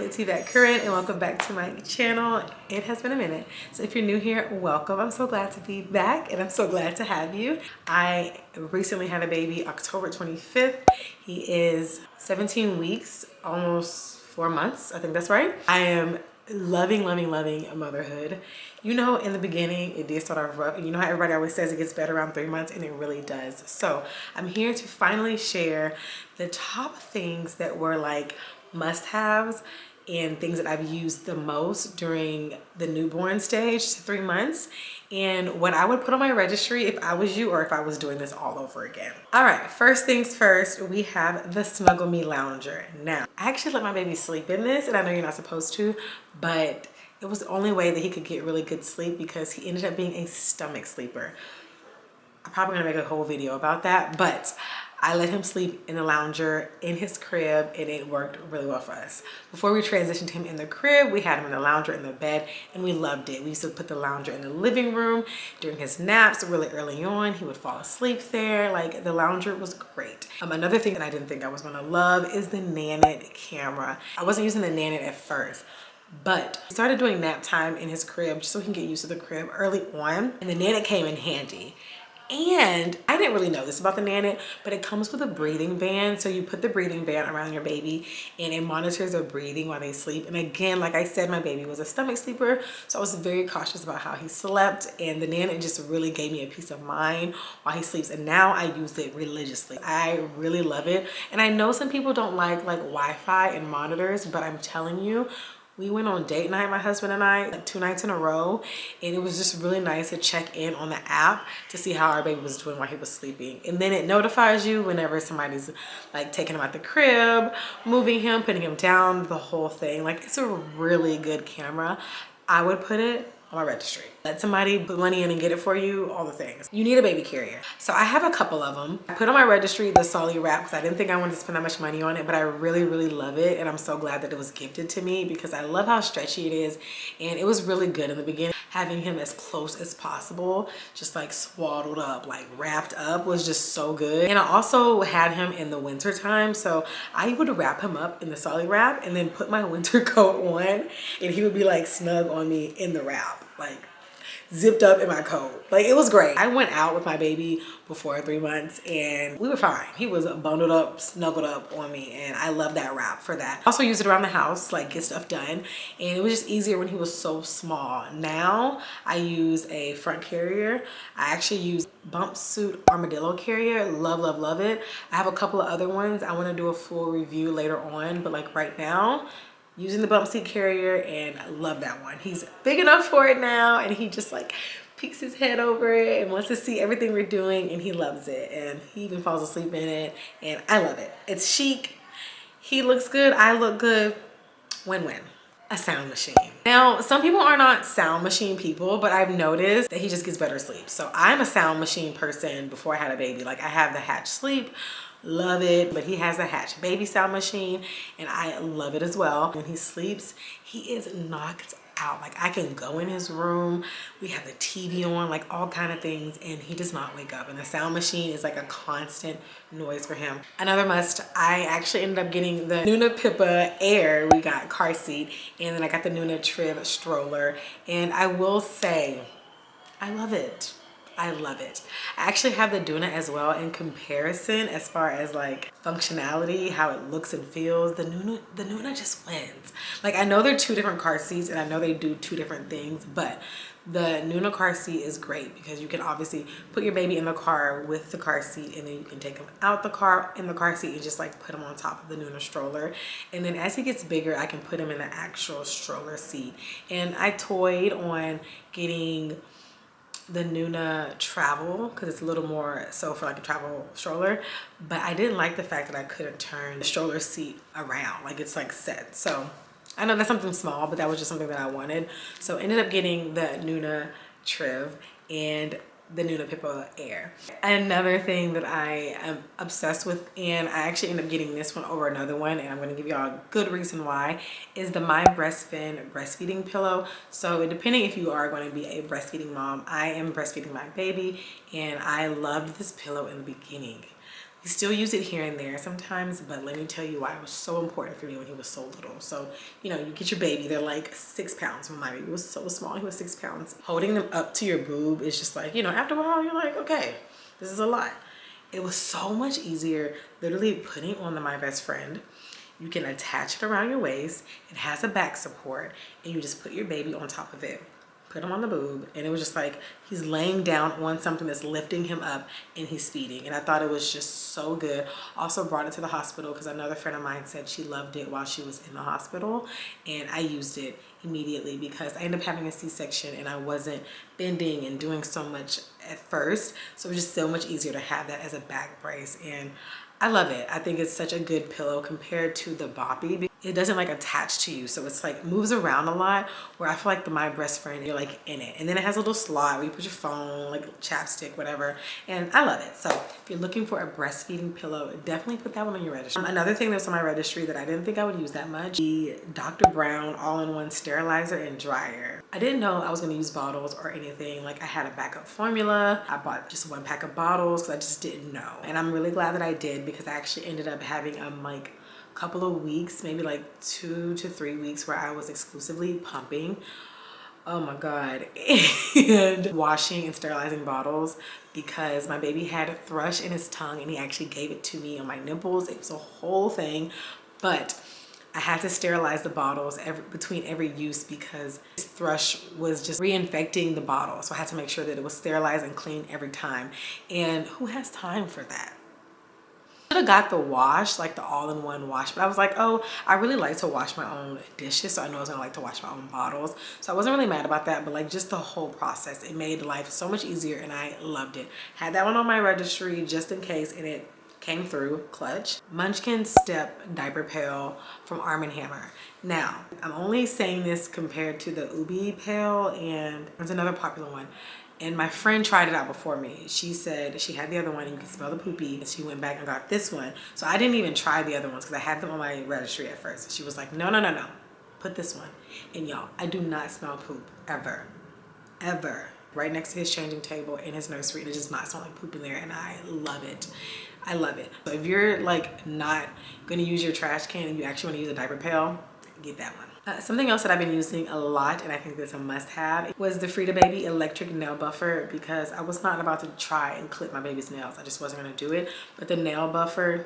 it's Yvette Curran and welcome back to my channel. It has been a minute. So if you're new here, welcome. I'm so glad to be back and I'm so glad to have you. I recently had a baby October 25th. He is 17 weeks, almost 4 months. I think that's right. I am loving motherhood. You know, in the beginning it did start off rough, and you know how everybody always says it gets better around 3 months, and it really does. So I'm here to finally share the top things that were like must-haves and things that I've used the most during the newborn stage to 3 months, and what I would put on my registry if I was you or if I was doing this all over again. All right, first things first, we have the Snuggle Me Lounger. Now, I actually let my baby sleep in this, and I know you're not supposed to, but it was the only way that he could get really good sleep because he ended up being a stomach sleeper. I'm probably gonna make a whole video about that, but I let him sleep in the lounger in his crib and it worked really well for us. Before we transitioned him in the crib, we had him in the lounger in the bed and we loved it. We used to put the lounger in the living room during his naps really early on. He would fall asleep there. Like, the lounger was great. Another thing that I didn't think I was gonna love is the Nanit camera. I wasn't using the Nanit at first, but we started doing nap time in his crib just so he can get used to the crib early on, and the Nanit came in handy. And I didn't really know this about the Nanit, but it comes with a breathing band. So you put the breathing band around your baby and it monitors their breathing while they sleep. And again, like I said, my baby was a stomach sleeper, so I was very cautious about how he slept, and the Nanit just really gave me a peace of mind while he sleeps. And now I use it religiously. I really love it. And I know some people don't like Wi-Fi and monitors, but I'm telling you, we went on date night, my husband and I, like 2 nights in a row, and it was just really nice to check in on the app to see how our baby was doing while he was sleeping. And then it notifies you whenever somebody's like taking him out the crib, moving him, putting him down, the whole thing. Like, it's a really good camera. I would put it on my registry. Let somebody put money in and get it for you, all the things. You need a baby carrier. So I have a couple of them. I put on my registry the Solly wrap because I didn't think I wanted to spend that much money on it, but I really love it, and I'm so glad that it was gifted to me because I love how stretchy it is, and it was really good in the beginning. Having him as close as possible, just like swaddled up, like wrapped up, was just so good. And I also had him in the winter time, so I would wrap him up in the Solly wrap and then put my winter coat on, and he would be like snug on me in the wrap, like zipped up in my coat. Like, it was great. I went out with my baby before 3 months and we were fine. He was bundled up, snuggled up on me, and I love that wrap for that. Also use it around the house, like get stuff done, and it was just easier when he was so small. Now I use a front carrier. I actually use Bump Suit Armadillo carrier. Love it. I have a couple of other ones. I want to do a full review later on, but like right now, using the bump seat carrier, and I love that one. He's big enough for it now, and he just like peeks his head over it and wants to see everything we're doing, and he loves it, and he even falls asleep in it, and I love it. It's chic. He looks good. I look good. Win-win. A sound machine. Now, some people are not sound machine people, but I've noticed that he just gets better sleep. So I'm a sound machine person before I had a baby. Like, I have the Hatch Sleep. Love it. But he has a Hatch Baby sound machine, and I love it as well. When he sleeps, he is knocked out. Like, I can go in his room, we have the TV on, like all kind of things, and he does not wake up. And the sound machine is like a constant noise for him. Another must, I actually ended up getting the Nuna Pippa Air. We got car seat, and then I got the Nuna Triv stroller, and I will say I love it. I love it. I actually have the Duna as well. In comparison, as far as like functionality, how it looks and feels, the Nuna just wins. Like, I know they're 2 different car seats and I know they do 2 different things, but the Nuna car seat is great because you can obviously put your baby in the car with the car seat, and then you can take him out the car in the car seat and just like put him on top of the Nuna stroller. And then as he gets bigger, I can put him in the actual stroller seat. And I toyed on getting the Nuna Travel because it's a little more so for like a travel stroller, but I didn't like the fact that I couldn't turn the stroller seat around, like it's like set. So I know that's something small, but that was just something that I wanted, so ended up getting the Nuna Triv and the Nuna Pippa Air. Another thing that I am obsessed with, and I actually end up getting this one over another one, and I'm going to give y'all a good reason why, is the My Breastfin breastfeeding pillow. So depending if you are going to be a breastfeeding mom, I am breastfeeding my baby, and I loved this pillow in the beginning. We still use it here and there sometimes, but let me tell you why it was so important for me when he was so little. So, you know, you get your baby, they're like 6 pounds. When my baby was so small, he was 6 pounds. Holding them up to your boob is just like, you know, after a while, you're like, okay, this is a lot. It was so much easier literally putting on the My Best Friend. You can attach it around your waist. It has a back support, and you just put your baby on top of it. Put him on the boob, and it was just like he's laying down on something that's lifting him up and he's feeding. And I thought it was just so good. Also brought it to the hospital because another friend of mine said she loved it while she was in the hospital, and I used it immediately because I ended up having a C-section and I wasn't bending and doing so much at first. So it was just so much easier to have that as a back brace, and I love it. I think it's such a good pillow compared to the Boppy. It doesn't like attach to you, so it's like moves around a lot, where I feel like the My Best Friend, you're like in it. And then it has a little slot where you put your phone, like chapstick, whatever, and I love it. So if you're looking for a breastfeeding pillow, definitely put that one on your registry. Another thing that's on my registry that I didn't think I would use that much, the Dr. Brown all-in-one sterilizer and dryer. I didn't know I was gonna use bottles or anything. Like I had a backup formula. I bought just 1 pack of bottles because I just didn't know. And I'm really glad that I did, because I actually ended up having like couple of weeks, maybe like 2 to 3 weeks, where I was exclusively pumping. Oh my God. And washing and sterilizing bottles, because my baby had a thrush in his tongue and he actually gave it to me on my nipples. It was a whole thing, but I had to sterilize the bottles between every use because this thrush was just reinfecting the bottle. So I had to make sure that it was sterilized and clean every time. And who has time for that? I should have got the wash, like the all-in-one wash, but I was like, oh, I really like to wash my own dishes, so I know I was gonna like to wash my own bottles. So I wasn't really mad about that, but like just the whole process, it made life so much easier and I loved it. Had that one on my registry just in case, and it came through clutch. Munchkin Step Diaper Pail from Arm & Hammer. Now, I'm only saying this compared to the Ubi pail, and there's another popular one. And my friend tried it out before me. She said she had the other one and you can smell the poopy. And she went back and got this one. So I didn't even try the other ones because I had them on my registry at first. She was like, no, no, no, no. Put this one. And y'all, I do not smell poop ever, ever. Right next to his changing table in his nursery, it does not smell like poop in there, and I love it. I love it. So if you're like not gonna use your trash can and you actually wanna use a diaper pail, get that one. Something else that I've been using a lot, and I think that's a must-have, was the Frida Baby electric nail buffer, because I was not about to try and clip my baby's nails. I just wasn't gonna do it. But the nail buffer,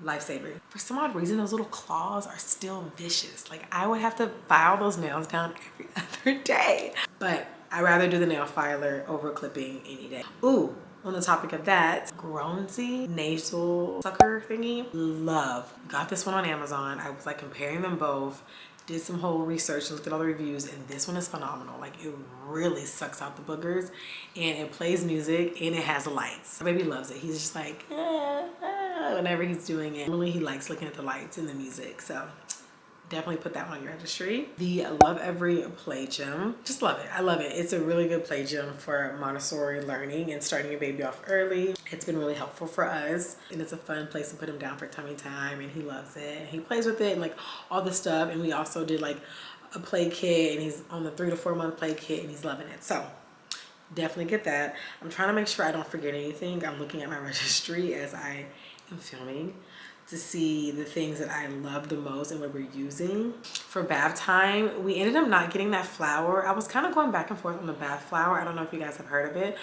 lifesaver. For some odd reason, those little claws are still vicious. Like I would have to file those nails down every other day. But I'd rather do the nail filer over clipping any day. Ooh, on the topic of that, Groansy nasal sucker thingy, love. Got this one on Amazon. I was like comparing them both, did some whole research, looked at all the reviews, and this one is phenomenal. Like it really sucks out the boogers, and it plays music, and it has lights. My baby loves it. He's just like, whenever he's doing it. Really, he likes looking at the lights and the music, so definitely put that on your registry. The Love Every Play Gym, just love it. I love it. It's a really good play gym for Montessori learning and starting your baby off early. It's been really helpful for us, and it's a fun place to put him down for tummy time, and he loves it. He plays with it and like all the stuff, and we also did like a play kit, and he's on the 3 to 4 month play kit, and he's loving it. So definitely get that. I'm trying to make sure I don't forget anything. I'm looking at my registry as I am filming to see the things that I love the most and what we're using. For bath time, we ended up not getting that flour. I was kind of going back and forth on the bath flour. I don't know if you guys have heard of it,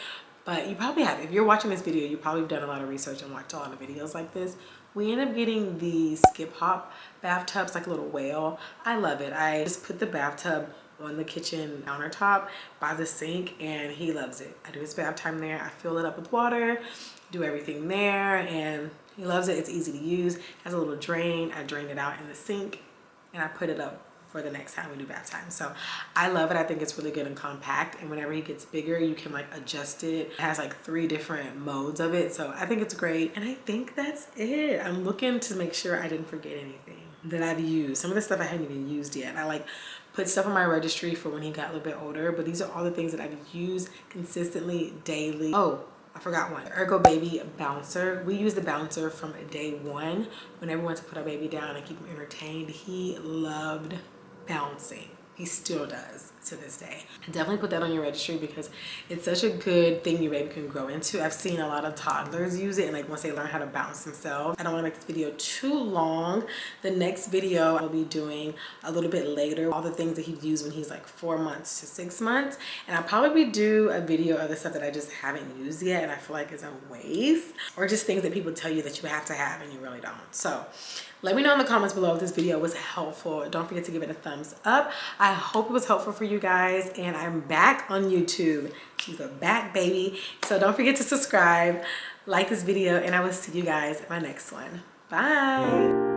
but you probably have. If you're watching this video, you probably have done a lot of research and watched a lot of videos like this. We ended up getting the Skip Hop bathtubs, like a little whale. I love it. I just put the bathtub on the kitchen countertop by the sink, and he loves it. I do his bath time there. I fill it up with water, do everything there, and he loves it. It's easy to use. It has a little drain. I drain it out in the sink, and I put it up for the next time we do bath time. So I love it. I think it's really good and compact, and whenever he gets bigger, you can like adjust it. It has like 3 different modes of it, so I think it's great. And I think that's it. I'm looking to make sure I didn't forget anything that I've used. Some of the stuff I hadn't even used yet. I like put stuff on my registry for when he got a little bit older, but these are all the things that I've used consistently daily. Oh, I forgot one. Ergo Baby Bouncer. We use the bouncer from day 1 whenever we went to put our baby down and keep him entertained. He loved bouncing. He still does to this day. Definitely put that on your registry because it's such a good thing your baby can grow into. I've seen a lot of toddlers use it, and like once they learn how to balance themselves. I don't want to make this video too long. The next video I'll be doing a little bit later, all the things that he'd use when he's like 4 months to 6 months. And I'll probably do a video of the stuff that I just haven't used yet and I feel like is a waste, or just things that people tell you that you have to have and you really don't. So let me know in the comments below if this video was helpful. Don't forget to give it a thumbs up. I hope it was helpful for you guys, and I'm back on YouTube. She's a back baby. So don't forget to subscribe, like this video, and I will see you guys in my next one. Bye.